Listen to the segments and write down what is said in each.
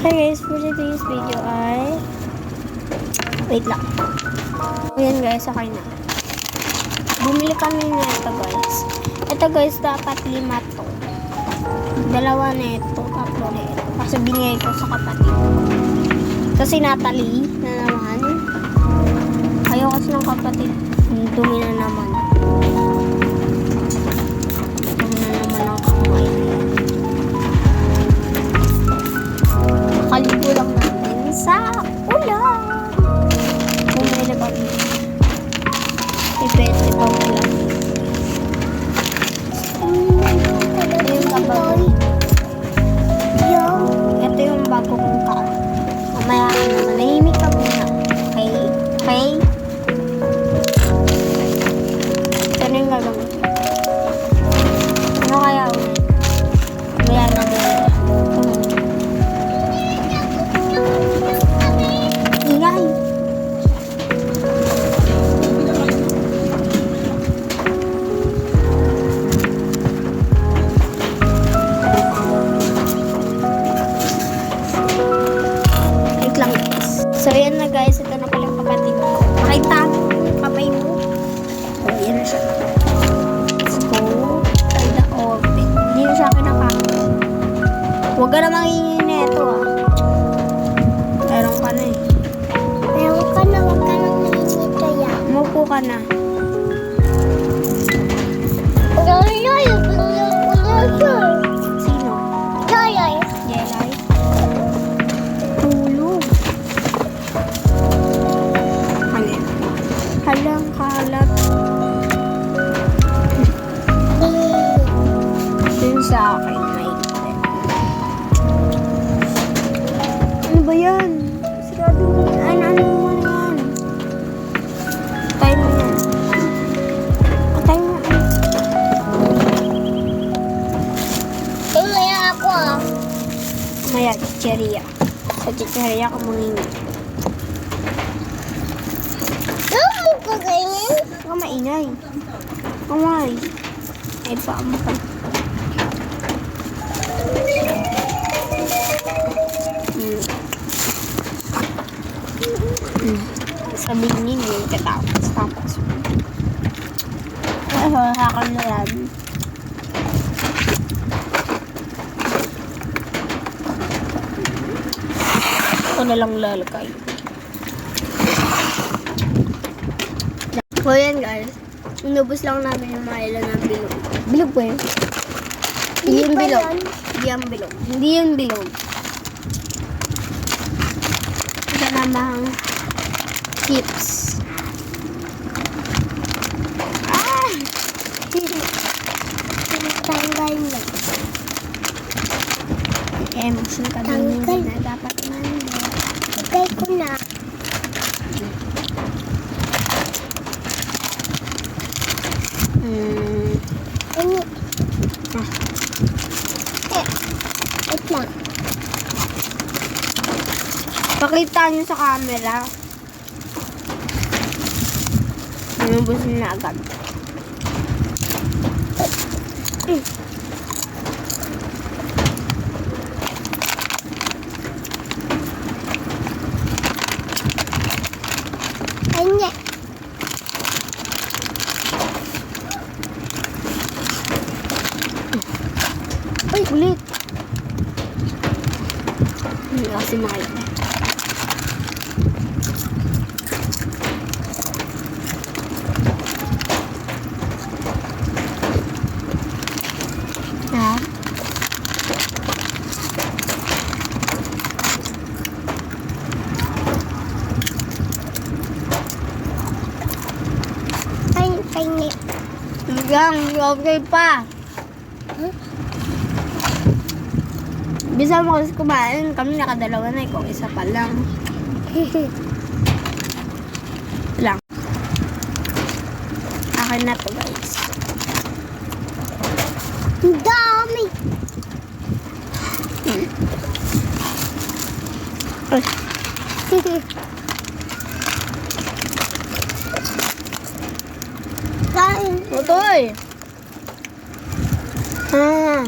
Hi guys, for today's video ay... Wait lang. Ayan guys, okay na. Bumili kami na ito guys. Ito guys, dapat 5 to. 2 na ito, 3 na ito. Kasi binigay ko sa kapatid ko. Kasi Natalie na naman. Ayaw kasi ng kapatid. Dumi na naman. Dumi na naman ang kamay. Nakaligo lang natin sa ulan. Bumili kami. Ipete pa ulan. Ito yung kabago. Ito yung bago kong car. Mamaya ka na. Manahimik ka muna. Okay? Okay? Ito na yung gagawin. Ano kaya ulit? Mamaya na muna. Ingay! So, yan na guys. Ito na pala yung kapatid ko. Makita mo yung kamay mo. So, yan na siya. Let's go. Try the oven. Hindi na siya kinakaka. Huwag ka na mangingin na ito ah. Meron ka na eh. Meron ka na. Huwag ka na mangingin kaya. Umupo ka na. Sino? Jelay. Jelay? Tulog. Halin. Halang kalat. Yun sa akin. Ano ba yan? Sigado mo yan. Ano mo yan? Patay mo yan. Patay mo yan. Tingnan ako ah. Maya, chicheria. Sa chicheria ka mangingi. Ano mo ka ganyan? Huwag ka maingay. Kamay. Ay, baka mo ka. Sabihin niyo yung katapos. Tapos. Ay, hakan na yan. Ito na lang lalakay. So, yan guys. Inubos lang namin yung mga ilan ng bilog. Bilog po yun? Hindi yung bilog. Hindi yung bilog. Hindi yung bilog. Ito namang chips. Ah! Tanggal na. Emotion ka din Tanggal. na dapat man. Lagay ko na. Ano? Wait lang. Pakita nyo sa camera. Inubos nyo na agad. Ano? Uy, ulit. Hindi kasi makita. Ha? Painit. Hanggang, okay pa. Bisa mo kasi kumain, kami nakadalawa na kung isa pa lang. Lang. Akin na to guys. Ang dami. Ay. Kain. Otoy! Ah.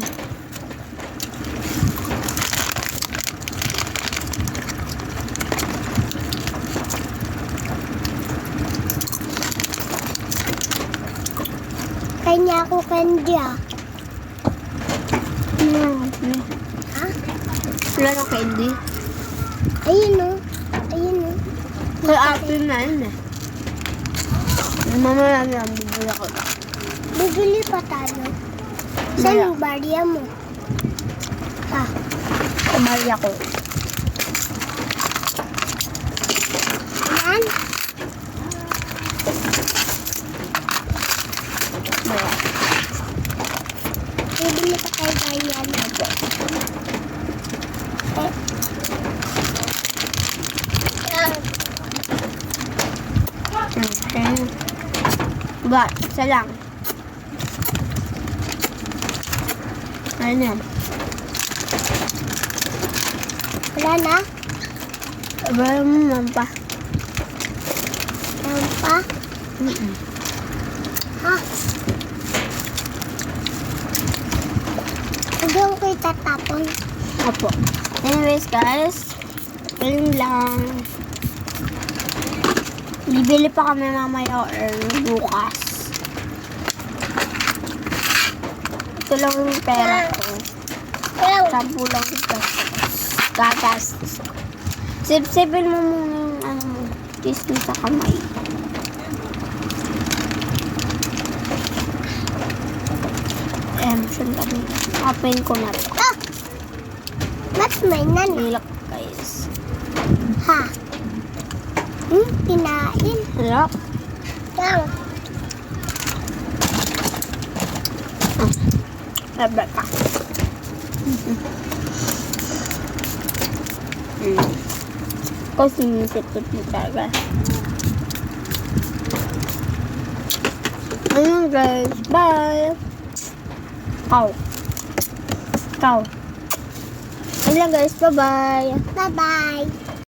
niya ako candy ah. Ha? Wala na candy. Ayun o. Ayun o. Kaya ate na yun eh. Mamaya na, bibili ako. Bibili pa tayo. Saan yung barya mo? Ha? Kumali ako. Yan? Maya. Bibili pa tayo ganyan. Okay. Ba, isa lang. Ayun yan. Wala na? Aba, mampa. Yan pa? Ha? Hindi ko itatapon. Opo. Anyways, guys. Yun lang. Bibili pa kami mamaya or bukas. Ito lang yung pera ko. 10 lang yung pesos. Gagastos ko. Sip-sipin mo muna yung ano mo. Kiss mo sa kamay. Saan kami? Open ko na ito. Ah! Mas may nan. Nilak, guys. Ha? Kinain. Nilak. Yan. Sabi ka. Kasi sinisip-sip mo talaga. Ayun guys. Bye! Cow. Cow. Ayun lang guys. Bye-bye. Bye-bye.